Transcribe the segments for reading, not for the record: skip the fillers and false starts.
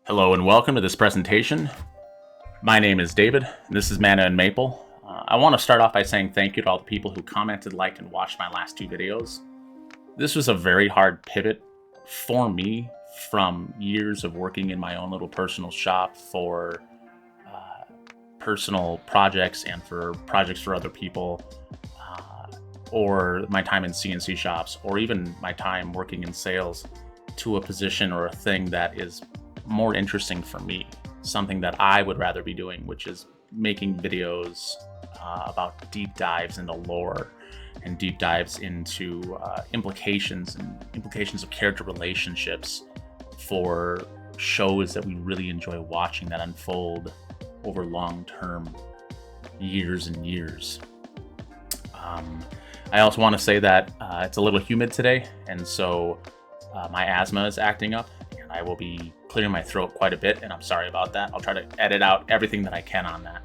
Hello and welcome to this presentation. My name is David, and this is Mana and Maple. I want to start off by saying thank you to all the people who commented, liked, and watched my last two videos. This was a very hard pivot for me from years of working in my own little personal shop for personal projects and for projects for other people, or my time in CNC shops, or even my time working in sales, to a position or a thing that is more interesting for me, something that I would rather be doing, which is making videos about deep dives into lore and deep dives into implications of character relationships for shows that we really enjoy watching that unfold over long-term years and years. I also want to say that it's a little humid today, and so my asthma is acting up. I will be clearing my throat quite a bit, and I'm sorry about that. I'll try to edit out everything that I can on that.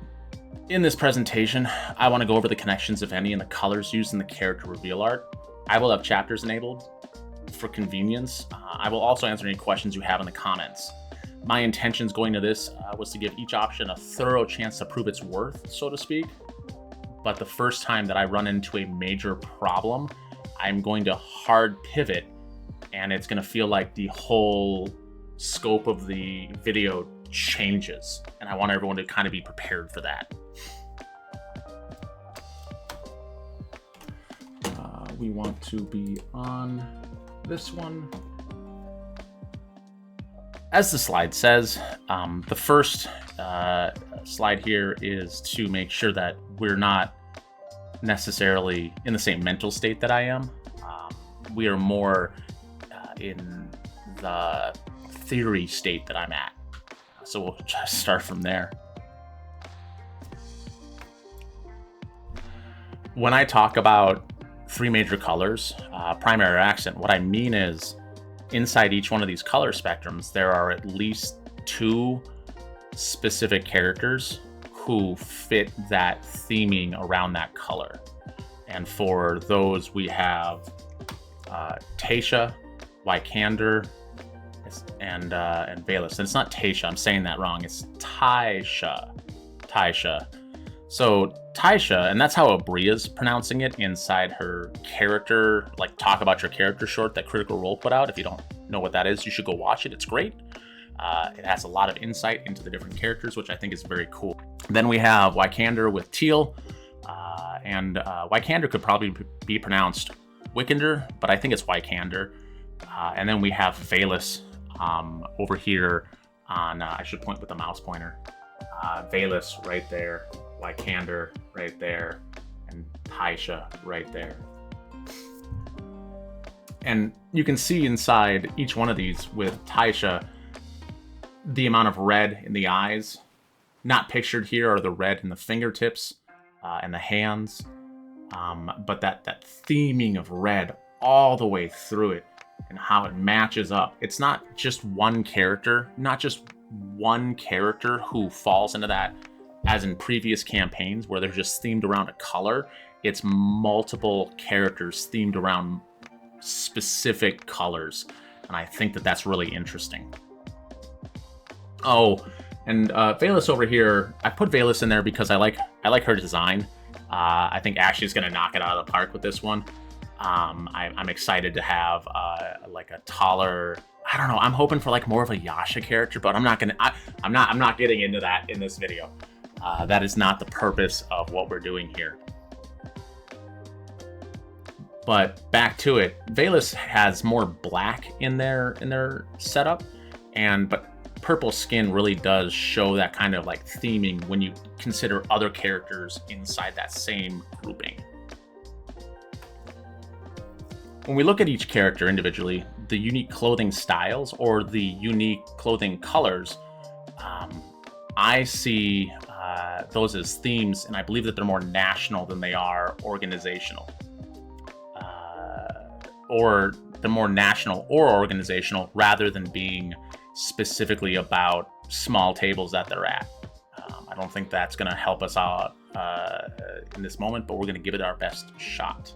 In this presentation, I want to go over the connections, if any, and the colors used in the character reveal art. I will have chapters enabled for convenience. I will also answer any questions you have in the comments. My intentions going to this was to give each option a thorough chance to prove its worth, so to speak. But the first time that I run into a major problem, I'm going to hard pivot, and it's going to feel like the whole scope of the video changes, and I want everyone to kind of be prepared for that. We want to be on this one. As the slide says, the first slide here is to make sure that we're not necessarily in the same mental state that I am. We are more in the theory state that I'm at. So we'll just start from there. When I talk about three major colors, primary accent, what I mean is inside each one of these color spectrums, there are at least two specific characters who fit that theming around that color. And for those, we have Tasha, Wykander, and Valus. And it's not Tasha, I'm saying that wrong. It's Taisha. So Taisha, and that's how Abria's pronouncing it inside her character, like talk about your character short that Critical Role put out. If you don't know what that is, you should go watch it. It's great. It has a lot of insight into the different characters, which I think is very cool. Then we have Wykander with Teal, and Wykander could probably be pronounced Wikander, but I think it's Wykander. And then we have Valus over here on, I should point with the mouse pointer. Valus right there, Wykander right there, and Taisha right there. And you can see inside each one of these with Taisha, the amount of red in the eyes. Not pictured here are the red in the fingertips and the hands, but that theming of red all the way through it and how it matches up. It's not just one character, who falls into that, as in previous campaigns where they're just themed around a color. It's multiple characters themed around specific colors, and I think that that's really interesting. Oh, and Valus over here, I put Valus in there because I like her design. I think Ashley's gonna knock it out of the park with this one. I'm excited to have like a taller, I don't know, I'm hoping for like more of a Yasha character, but I'm not getting into that in this video. That is not the purpose of what we're doing here. But back to it, Valus has more black in their setup, but purple skin really does show that kind of like theming when you consider other characters inside that same grouping. When we look at each character individually, the unique clothing styles or the unique clothing colors, I see those as themes, and I believe that they're more national than they are organizational. Or they're more national or organizational rather than being specifically about small tables that they're at. I don't think that's going to help us out in this moment, but we're going to give it our best shot.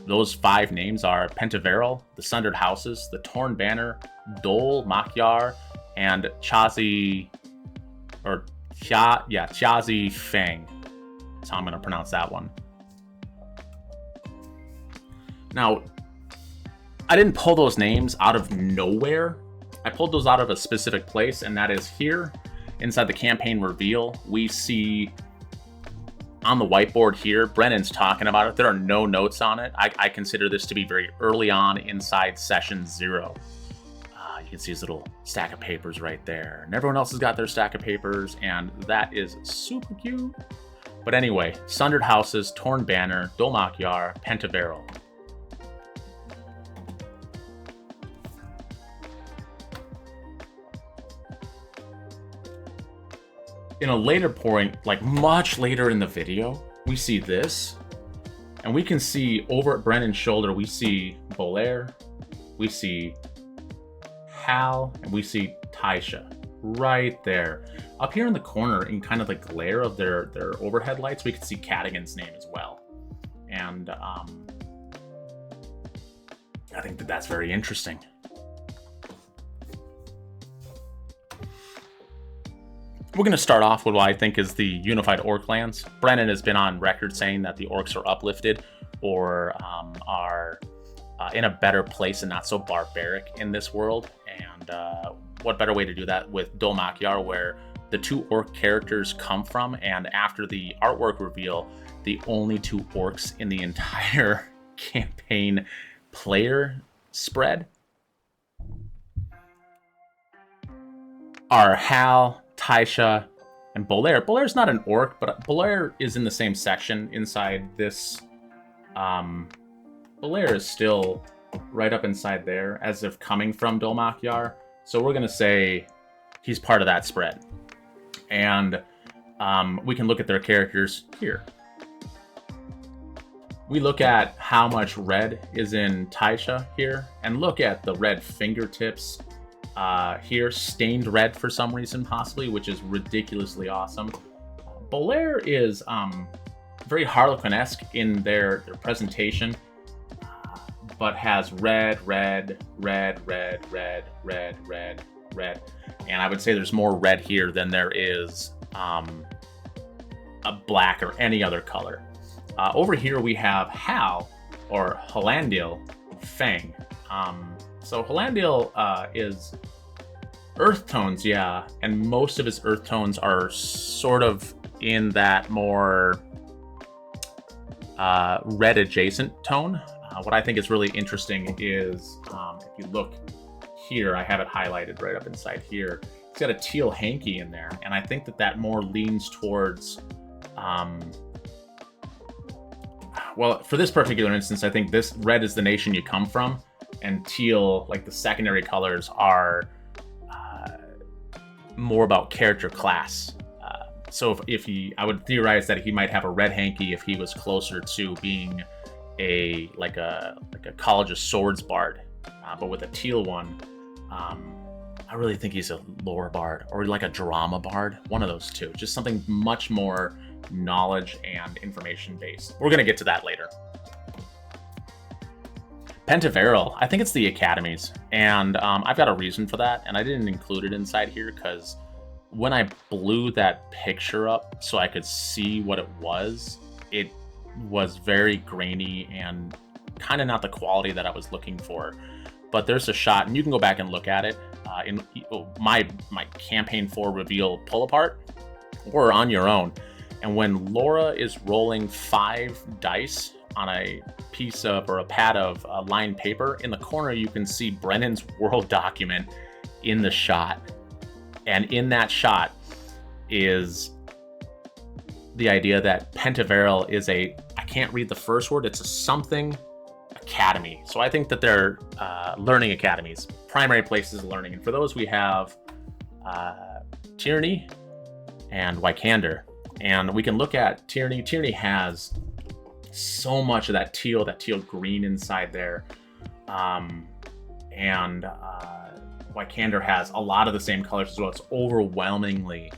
Those 5 names are Pentaveral, the Sundered Houses, the Torn Banner, Dole, Makyar, and Chazi, or Chazi Fang. That's how I'm going to pronounce that one. Now, I didn't pull those names out of nowhere. I pulled those out of a specific place, and that is here inside the campaign reveal. We see on the whiteboard here, Brennan's talking about it. There are no notes on it. I consider this to be very early on inside session 0. You can see his little stack of papers right there. And everyone else has got their stack of papers, and that is super cute. But anyway, Sundered Houses, Torn Banner, Dolmak Yar, Pentaveral. In a later point, like much later in the video, we see this, and we can see over at Brennan's shoulder, we see Bolaire, we see Hal, and we see Taisha right there. Up here in the corner, in kind of the glare of their overhead lights, we can see Cadigan's name as well. And I think that that's very interesting. We're going to start off with what I think is the unified orc lands. Brennan has been on record saying that the orcs are uplifted or are in a better place and not so barbaric in this world. And what better way to do that with Dolmak Yar, where the 2 orc characters come from, and after the artwork reveal, the only 2 orcs in the entire campaign player spread are Hal, Taisha, and Bolaire. Bolaire's not an orc, but Bolaire is in the same section inside this. Bolaire is still right up inside there, as if coming from Dolmak Yar. So we're going to say he's part of that spread. And we can look at their characters here. We look at how much red is in Taisha here, and look at the red fingertips here, stained red for some reason, possibly, which is ridiculously awesome. Bolaire is very Harlequin-esque in their presentation, but has red, and I would say there's more red here than there is a black or any other color. Over here we have Hal, or Halandil Fang. So Halandil is earth tones, yeah, and most of his earth tones are sort of in that more red adjacent tone. What I think is really interesting is if you look here, I have it highlighted right up inside here. It's got a teal hanky in there, and I think that that more leans towards well, for this particular instance, I think this red is the nation you come from, and teal, like the secondary colors, are more about character class. So if he, I would theorize that he might have a red hanky if he was closer to being a College of Swords bard, but with a teal one, I really think he's a lore bard or like a drama bard, one of those two. Just something much more knowledge and information based. We're gonna get to that later. Pentaveral, I think it's the academies, and I've got a reason for that, and I didn't include it inside here because when I blew that picture up so I could see what it was very grainy and kind of not the quality that I was looking for. But there's a shot, and you can go back and look at it in my campaign 4 reveal pull apart or on your own. And when Laura is rolling 5 dice on a piece of, or a pad of lined paper, in the corner you can see Brennan's world document in the shot. And in that shot is the idea that Pentaveral is I can't read the first word, it's a something academy. So I think that they're learning academies, primary places of learning. And for those we have Tyranny and Wykander. And we can look at Tyranny. Tyranny has so much of that teal green inside there. And Wykander has a lot of the same colors as well. It's overwhelmingly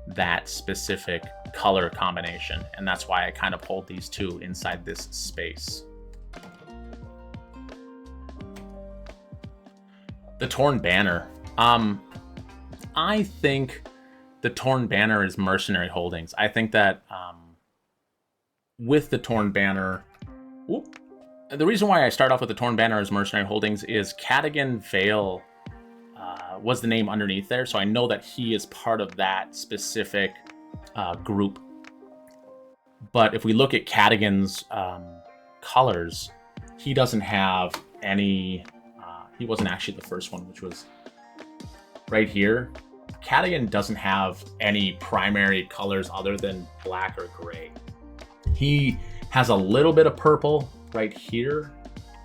that specific color combination. And that's why I kind of pulled these two inside this space. The Torn Banner. I think the Torn Banner is Mercenary Holdings. I think that with the Torn Banner, the reason why I start off with the Torn Banner as Mercenary Holdings is Cadigan Vale was the name underneath there, so I know that he is part of that specific group. But if we look at Cadigan's colors, he doesn't have any. He wasn't actually the first one, which was right here. Cadigan doesn't have any primary colors other than black or gray. He has a little bit of purple right here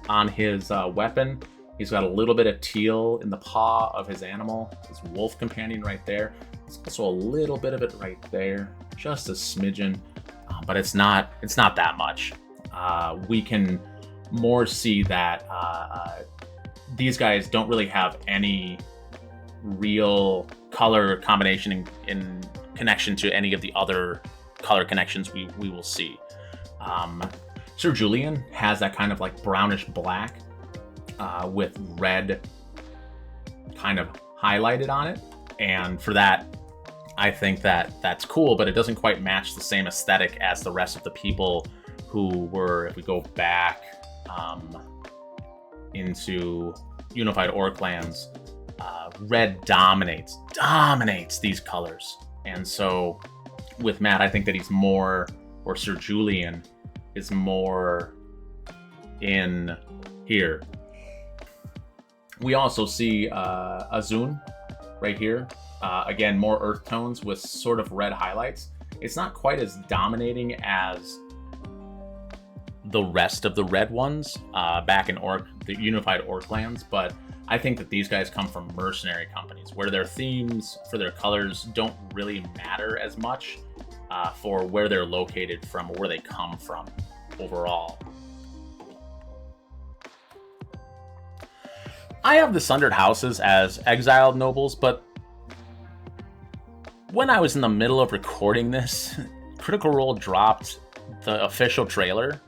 on his weapon. He's got a little bit of teal in the paw of his animal, his wolf companion right there. There's also a little bit of it right there, just a smidgen, but it's not that much. We can more see that these guys don't really have any real color combination in connection to any of the other color connections we will see. Sir Julian has that kind of like brownish black with red kind of highlighted on it, and for that I think that that's cool, but it doesn't quite match the same aesthetic as the rest of the people who were, if we go back into Unified Orc Lands, red dominates these colors. And so with Matt, I think that he's more, or Sir Julian is more in here. We also see Azun right here. Again, more earth tones with sort of red highlights. It's not quite as dominating as the rest of the red ones back in the Unified Orc Lands, but I think that these guys come from mercenary companies where their themes for their colors don't really matter as much for where they're located from or where they come from overall. I have the Sundered Houses as exiled nobles, but when I was in the middle of recording this, Critical Role dropped the official trailer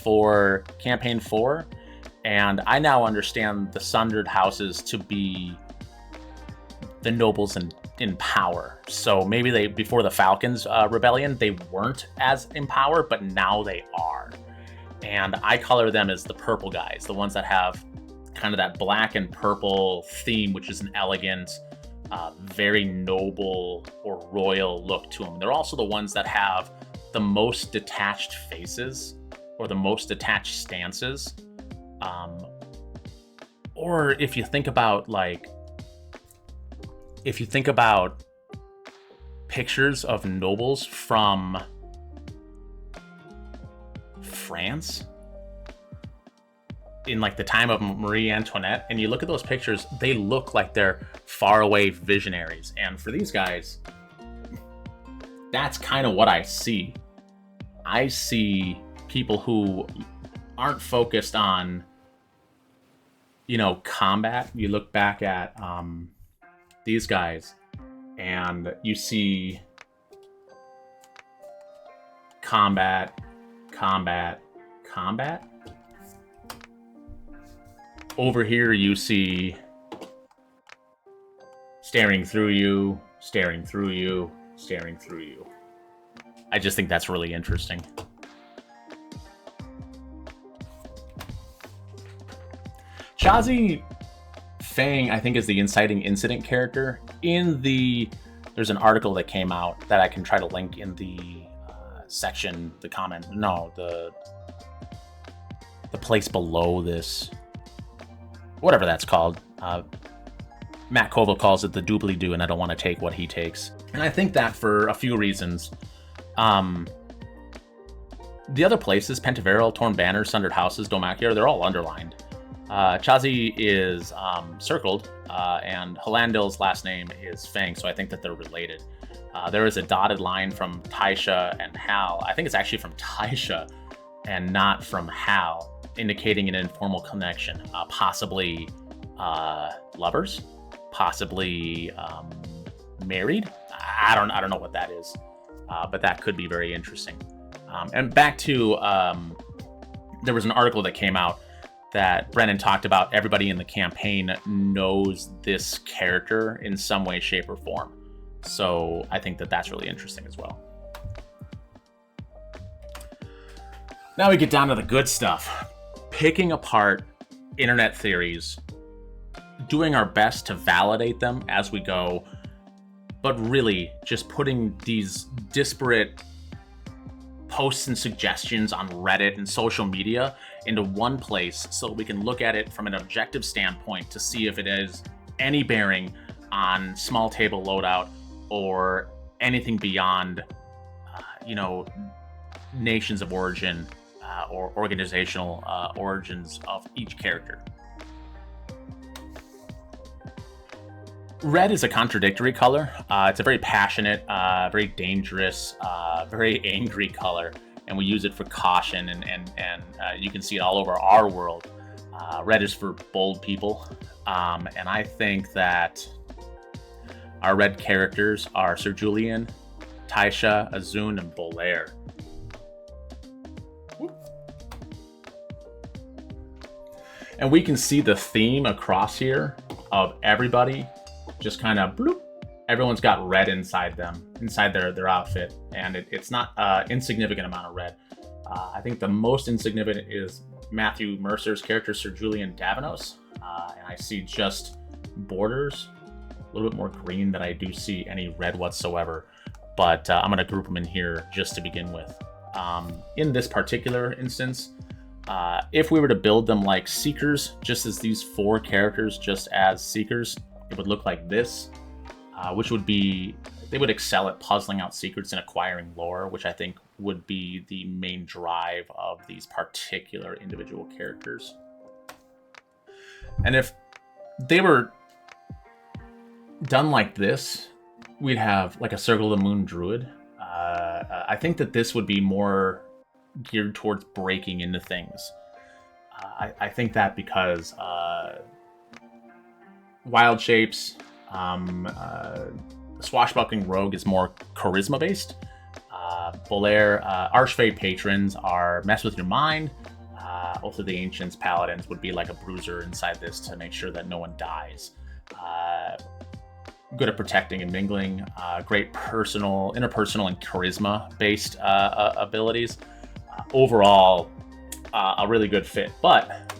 for Campaign 4, and I now understand the Sundered Houses to be the nobles in power. So maybe they, before the Falcons rebellion, they weren't as in power, but now they are. And I color them as the purple guys, the ones that have kind of that black and purple theme, which is an elegant, very noble or royal look to them. They're also the ones that have the most detached faces or the most detached stances. Or if you think about pictures of nobles from France in like the time of Marie Antoinette, and you look at those pictures, they look like they're faraway visionaries. And for these guys, that's kind of what I see. I see people who aren't focused on, combat. You look back at these guys and you see combat. Over here you see staring through you. I just think that's really interesting. Shazi Fang, I think, is the inciting incident character. There's an article that came out that I can try to link in the section, the place below this, whatever that's called. Matt Koval calls it the doobly-doo, and I don't want to take what he takes. And I think that for a few reasons. The other places, Pentaveral, Torn Banner, Sundered Houses, Domakier, they're all underlined. Chazi is circled, and Halandil's last name is Fang, so I think that they're related. There is a dotted line from Taisha and Hal. I think it's actually from Taisha and not from Hal, indicating an informal connection, possibly lovers, possibly married. I don't know what that is, but that could be very interesting. And back to there was an article that came out that Brennan talked about, everybody in the campaign knows this character in some way, shape, or form. So I think that that's really interesting as well. Now we get down to the good stuff. Picking apart internet theories, doing our best to validate them as we go, but really just putting these disparate posts and suggestions on Reddit and social media into one place so we can look at it from an objective standpoint to see if it has any bearing on small table loadout or anything beyond, nations of origin or organizational origins of each character. Red is a contradictory color. It's a very passionate, very dangerous, very angry color, and we use it for caution, and you can see it all over our world. Red is for bold people, and I think that our red characters are Sir Julian, Taisha, Azun, and Bolaire. And we can see the theme across here of everybody just kind of bloop. Everyone's got red inside them, inside their outfit, and it's not an insignificant amount of red. I think the most insignificant is Matthew Mercer's character, Sir Julian Davenos, and I see just borders, a little bit more green than I do see any red whatsoever, but I'm going to group them in here just to begin with. In this particular instance, if we were to build them like Seekers, just as these 4 characters, just as Seekers, it would look like this, which would be, they would excel at puzzling out secrets and acquiring lore, which I think would be the main drive of these particular individual characters. And if they were done like this, we'd have like a Circle of the Moon Druid. I think that this would be more geared towards breaking into things. I think that because Wild Shapes, Swashbuckling Rogue is more charisma based. Bolaire, Archfey Patrons are mess with your mind. Also the Ancients Paladins would be like a bruiser inside this to make sure that no one dies. Good at protecting and mingling. Great interpersonal and charisma based abilities. Overall, a really good fit. But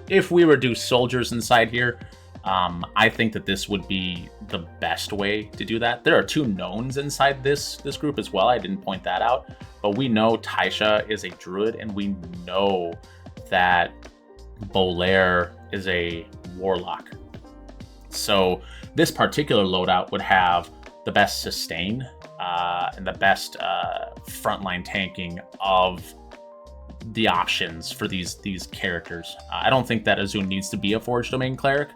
if we were to do soldiers inside here, I think that this would be the best way to do that. There are 2 knowns inside this group as well. I didn't point that out, but we know Taisha is a druid, and we know that Bolaire is a warlock. So this particular loadout would have the best sustain and the best frontline tanking of the options for these characters. I don't think that Azun needs to be a Forge Domain cleric,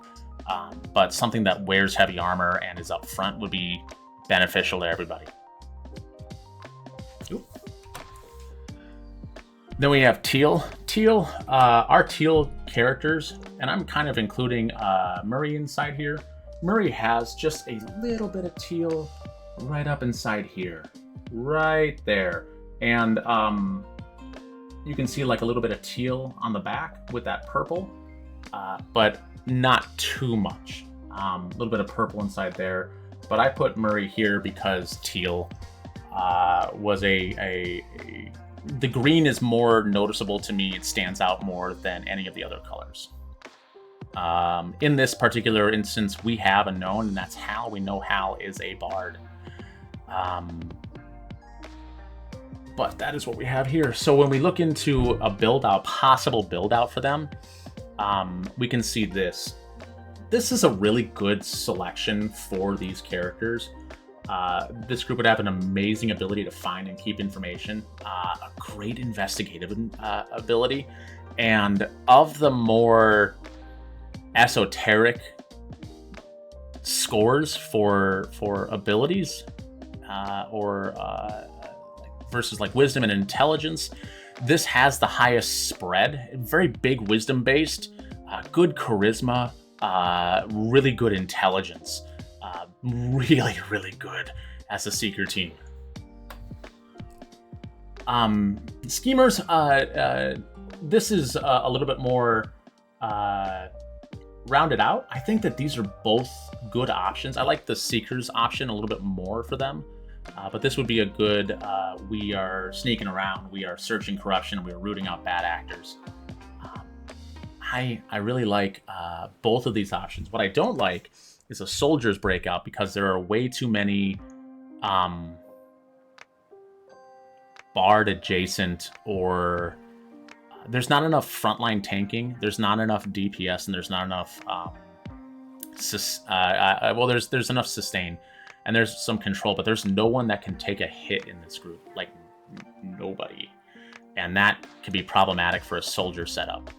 but something that wears heavy armor and is up front would be beneficial to everybody. Oop. Then we have Teal. Our Teal characters, and I'm kind of including Murray inside here. Murray has just a little bit of teal right up inside here, right there. And you can see like a little bit of teal on the back with that purple, but not too much. A little bit of purple inside there. But I put Murray here because teal was the green is more noticeable to me. It stands out more than any of the other colors. In this particular instance, we have a known, and that's Hal. We know Hal is a bard. But that is what we have here. So when we look into a possible build out for them, we can see this. This is a really good selection for these characters. This group would have an amazing ability to find and keep information, a great investigative ability, and of the more esoteric scores for abilities versus like wisdom and intelligence, this has the highest spread. Very big wisdom based, good charisma, really good intelligence, really good as a seeker team. Schemers, this is a little bit more round it out, I think that these are both good options. I like the Seekers option a little bit more for them, but this would be a good, we are sneaking around, we are searching corruption, we are rooting out bad actors. I really like both of these options. What I don't like is a Soldiers breakout, because there are way too many Bard adjacent, or there's not enough frontline tanking, there's not enough DPS, and there's not enough well, there's enough sustain, and there's some control, but there's no one that can take a hit in this group, like nobody, and that can be problematic for a Soldier setup.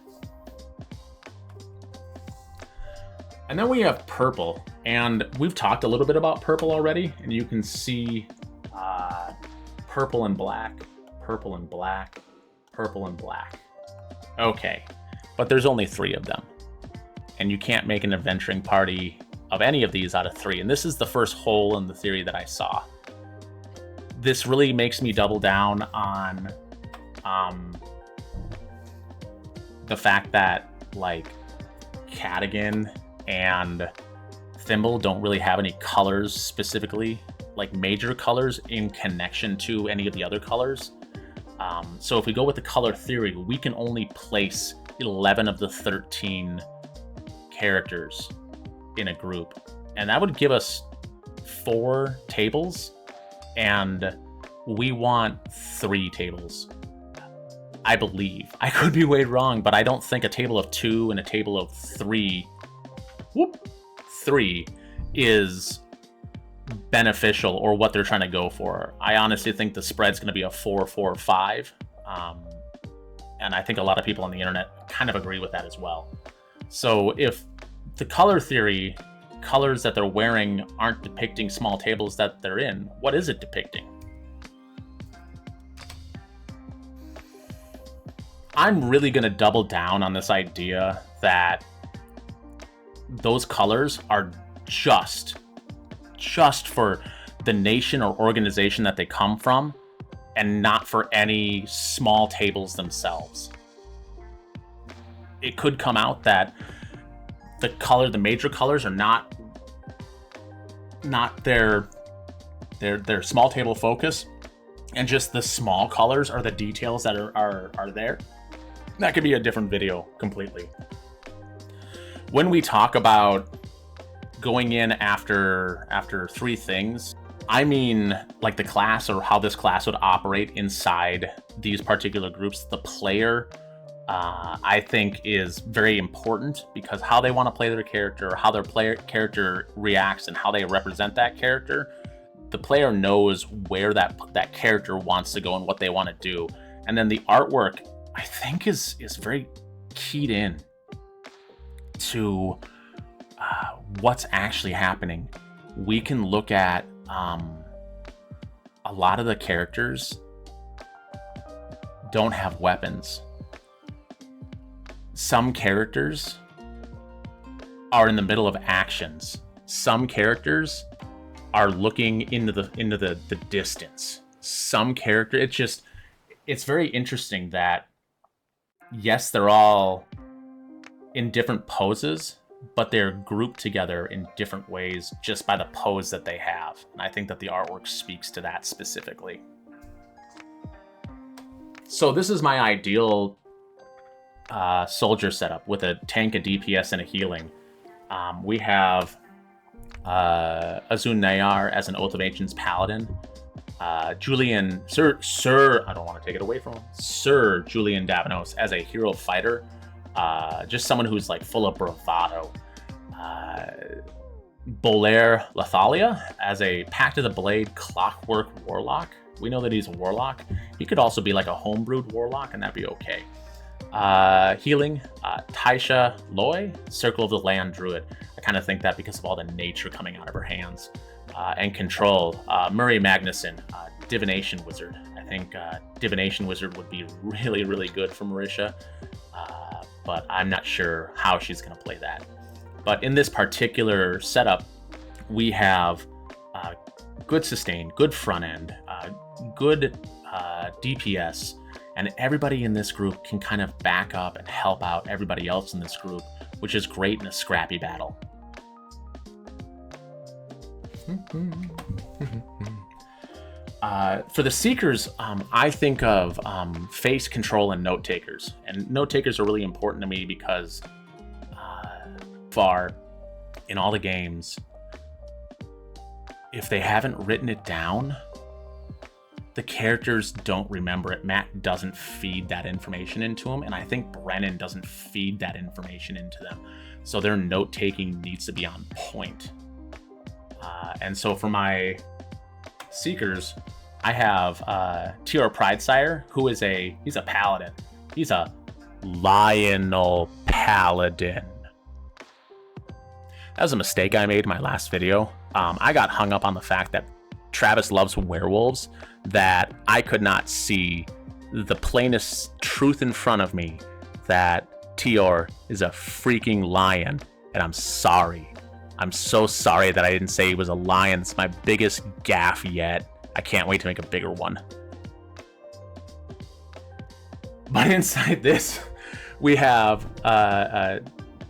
And then we have purple, and we've talked a little bit about purple already, and you can see purple and black, purple and black, purple and black. Okay, but there's only 3 of them, and you can't make an adventuring party of any of these out of 3, and this is the first hole in the theory that I saw. This really makes me double down on the fact that, like, Cadigan and Thimble don't really have any colors specifically, like major colors in connection to any of the other colors. So if we go with the color theory, we can only place 11 of the 13 characters in a group, and that would give us 4 tables, and we want 3 tables, I believe. I could be way wrong, but I don't think a table of 2 and a table of 3 is beneficial, or what they're trying to go for. I honestly think the spread's going to be a 4-4-5, and I think a lot of people on the internet kind of agree with that as well. So if the color theory, colors that they're wearing aren't depicting small tables that they're in, what is it depicting? I'm really going to double down on this idea that those colors are just for the nation or organization that they come from, and not for any small tables themselves. It could come out that the major colors are not their small table focus, and just the small colors are the details that are there. That could be a different video completely. When we talk about going in after 3 things, I mean like the class, or how this class would operate inside these particular groups. The player, I think, is very important, because how they want to play their character, how their character reacts, and how they represent that character, the player knows where that character wants to go and what they want to do. And then the artwork, I think, is very keyed in to what's actually happening. We can look at a lot of the characters don't have weapons. Some characters are in the middle of actions. Some characters are looking into the distance. Some character, it's very interesting that, yes, they're all in different poses, but they're grouped together in different ways just by the pose that they have. And I think that the artwork speaks to that specifically. So this is my ideal soldier setup, with a tank, a DPS, and a healing. We have Azun Nayar as an Oath of Ancients paladin. Julian, Sir, I don't want to take it away from him. Sir Julian Davanos as a hero fighter. Just someone who's like full of bravado. Bolaire Lathalia as a Pact of the Blade clockwork warlock. We know that he's a warlock. He could also be like a homebrewed warlock, and that'd be okay. Healing, Taisha Loy, Circle of the Land Druid. I kind of think that because of all the nature coming out of her hands. And control, Murray Magnuson, Divination Wizard. I think Divination Wizard would be really, really good for Marisha, but I'm not sure how she's going to play that. But in this particular setup, we have good sustain, good front end, good DPS, And everybody in this group can kind of back up and help out everybody else in this group, which is great in a scrappy battle. For the Seekers, I think of face control and note takers. And note takers are really important to me because far in all the games, if they haven't written it down, the characters don't remember it. Matt doesn't feed that information into them, and I think Brennan doesn't feed that information into them. So their note-taking needs to be on point. And so for my Seekers, I have TR Pridesire, who is he's a paladin. He's a Lionel Paladin. That was a mistake I made in my last video. I got hung up on the fact that Travis loves werewolves, that I could not see the plainest truth in front of me that TR is a freaking lion, and I'm sorry. I'm so sorry that I didn't say he was a lion. It's my biggest gaffe yet. I can't wait to make a bigger one. But inside this, we have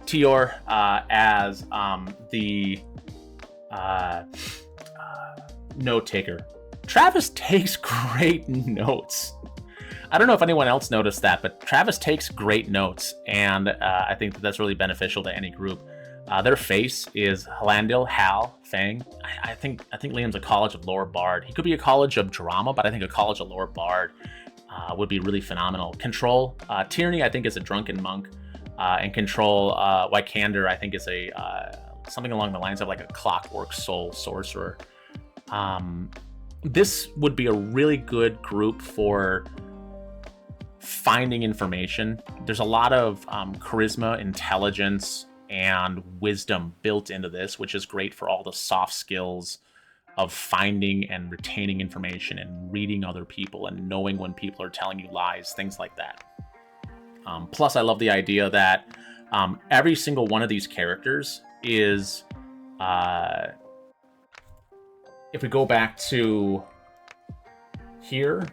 TR as the note taker. Travis takes great notes. I don't know if anyone else noticed that, but Travis takes great notes, and I think that's really beneficial to any group. Their face is Halandil, Hal, Fang. I think Liam's a College of Lore Bard. He could be a College of Drama, but I think a College of Lore Bard would be really phenomenal. Control, Tierney, I think, is a Drunken Monk, and Control, Wykander, I think, is a something along the lines of like a Clockwork Soul Sorcerer. This would be a really good group for finding information. There's a lot of charisma, intelligence, and wisdom built into this, which is great for all the soft skills of finding and retaining information and reading other people and knowing when people are telling you lies, things like that. Plus, I love the idea that every single one of these characters is, if we go back to here,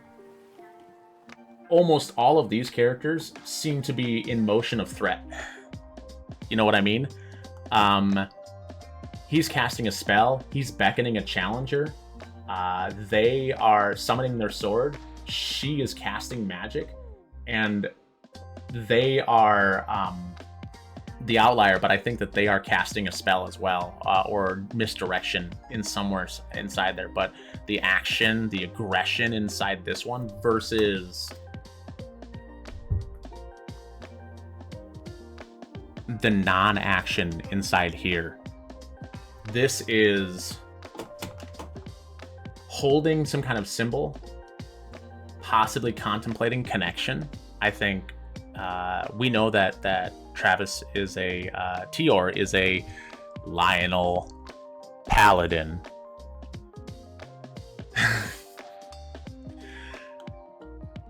almost all of these characters seem to be in motion of threat. You know what I mean? He's casting a spell. He's beckoning a challenger. They are summoning their sword. She is casting magic. And they are the outlier, but I think that they are casting a spell as well, or misdirection in somewhere inside there. But the action, the aggression inside this one versus the non-action inside here. This is holding some kind of symbol, possibly contemplating connection. I think we know that Travis is TR is a Lionel Paladin.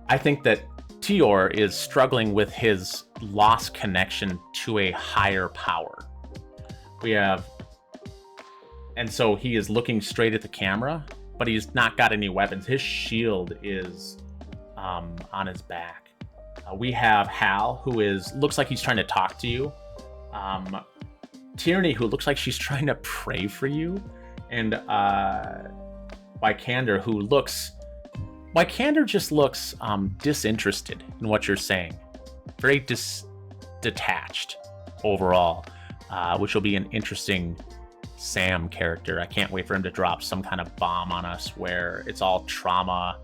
I think that TR is struggling with his lost connection to a higher power. And so he is looking straight at the camera, but he's not got any weapons. His shield is on his back. We have Hal, who looks like he's trying to talk to you. Tierney, who looks like she's trying to pray for you. And Wykander, Wykander just looks disinterested in what you're saying. Very detached overall, which will be an interesting Sam character. I can't wait for him to drop some kind of bomb on us where it's all trauma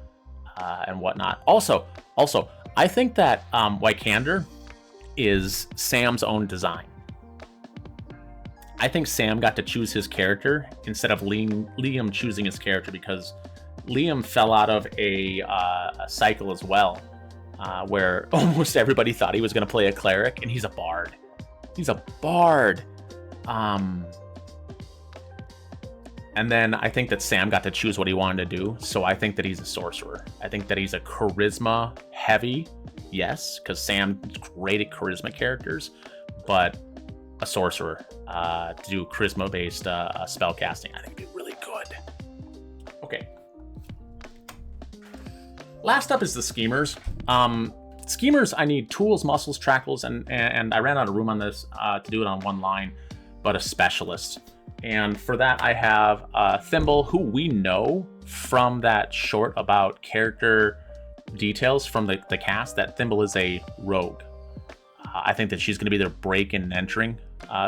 and whatnot. Also, I think that Wykander is Sam's own design. I think Sam got to choose his character instead of Liam choosing his character, because Liam fell out of a cycle as well, where almost everybody thought he was going to play a cleric, and he's a bard. He's a bard. And then I think that Sam got to choose what he wanted to do, so I think that he's a sorcerer. I think that he's a charisma heavy, yes, because Sam's great at charisma characters, but a sorcerer to do charisma-based spell casting. I think it'd be really good. Okay. Last up is the Schemers. Schemers, I need tools, muscles, trackles, and I ran out of room on this to do it on one line, but a specialist. And for that, I have Thimble, who we know from that short about character details from the cast, that Thimble is a rogue. I think that she's going to be their break and entering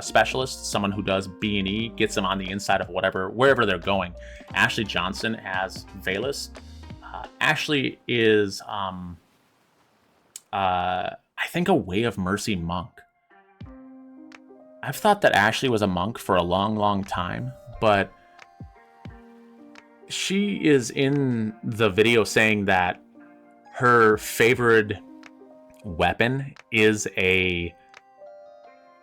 specialist, someone who does B&E, gets them on the inside of wherever they're going. Ashley Johnson as Valus. Ashley is, I think, a Way of Mercy monk. I've thought that Ashley was a monk for a long, long time, but she is in the video saying that her favorite weapon is a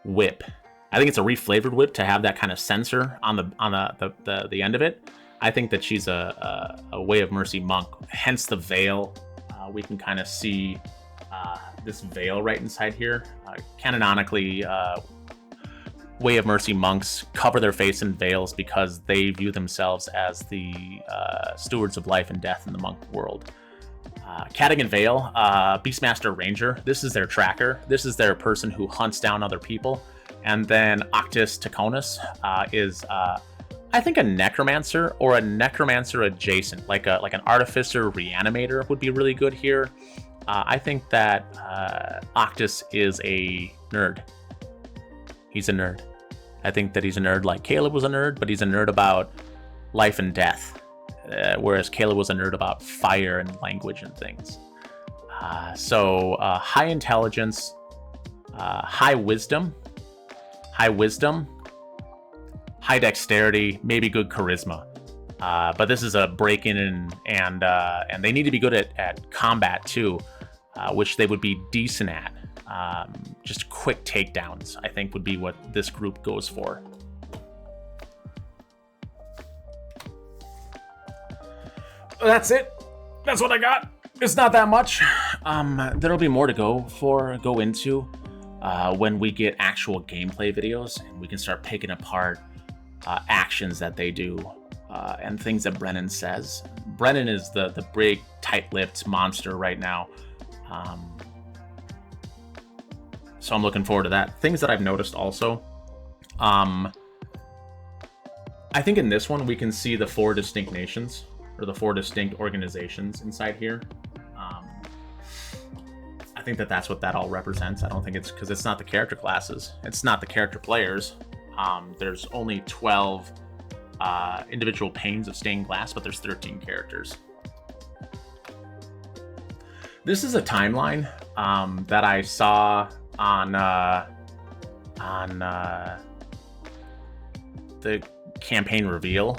whip. I think it's a reflavored whip to have that kind of sensor on the end of it. I think that she's a Way of Mercy monk, hence the veil. We can kind of see this veil right inside here. Canonically, Way of Mercy monks cover their face in veils because they view themselves as the stewards of life and death in the monk world. Cadigan Vale, Beastmaster Ranger, this is their tracker. This is their person who hunts down other people. And then Octus Taconis is, I think, a necromancer or a necromancer adjacent, like an artificer reanimator would be really good here. I think that Octus is a nerd. He's a nerd. I think that he's a nerd like Caleb was a nerd, but he's a nerd about life and death, whereas Caleb was a nerd about fire and language and things. So high intelligence, high wisdom, high dexterity, maybe good charisma. But this is a break-in and they need to be good at combat too, which they would be decent at. Just quick takedowns, I think, would be what this group goes for. That's it. That's what I got. It's not that much. There'll be more to go into when we get actual gameplay videos and we can start picking apart actions that they do and things that Brennan says. Brennan is the big, tight-lipped monster right now. So I'm looking forward to that. Things that I've noticed also. I think in this one we can see the 4 distinct nations, or the 4 distinct organizations inside here. I think that that's what that all represents. I don't think it's because it's not the character classes. It's not the character players. There's only 12 individual panes of stained glass, but there's 13 characters. This is a timeline that I saw on the campaign reveal,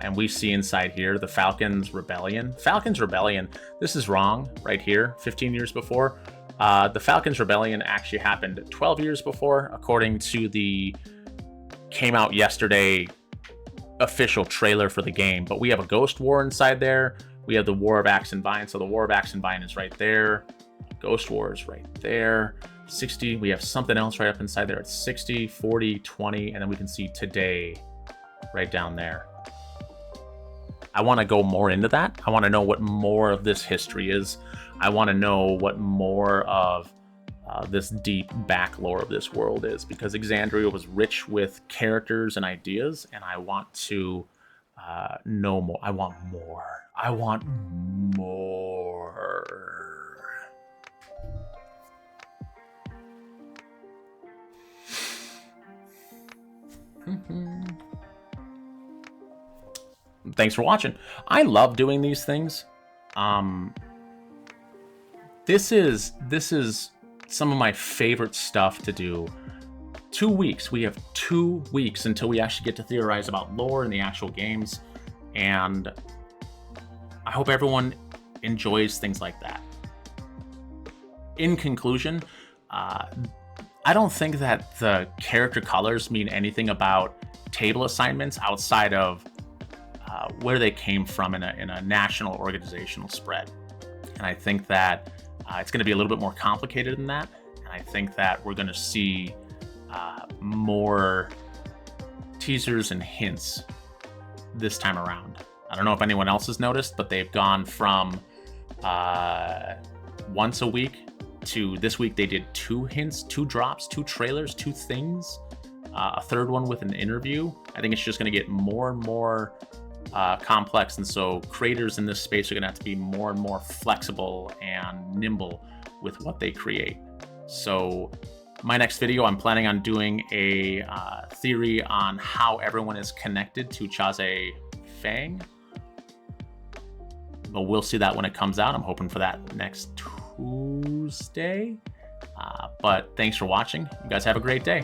and we see inside here the Falcons Rebellion. Falcons Rebellion, this is wrong right here, 15 years before. The Falcons Rebellion actually happened 12 years before, according to the came out yesterday official trailer for the game. But we have a Ghost War inside there. We have the War of Axe and Vine. So the War of Axe and Vine is right there. Ghost War is right there. 60, we have something else right up inside there. It's 60, 40, 20, and then we can see today right down there. I want to go more into that. I want to know what more of this history is. I want to know what more of this deep back lore of this world is, because Exandria was rich with characters and ideas, and I want to know more. I want more. I want more. Thanks for watching. I love doing these things. This is some of my favorite stuff to do. 2 weeks. We have 2 weeks until we actually get to theorize about lore in the actual games, and I hope everyone enjoys things like that. In conclusion, I don't think that the character colors mean anything about table assignments outside of where they came from in a national organizational spread. And I think that it's going to be a little bit more complicated than that. And I think that we're going to see more teasers and hints this time around. I don't know if anyone else has noticed, but they've gone from once a week to this week they did 2 hints, 2 drops, 2 trailers, 2 things, a third one with an interview. I think it's just going to get more and more complex, and so creators in this space are going to have to be more and more flexible and nimble with what they create. So my next video, I'm planning on doing a theory on how everyone is connected to Chaze Fang, but we'll see that when it comes out. I'm hoping for that next Tuesday. But thanks for watching. You guys have a great day.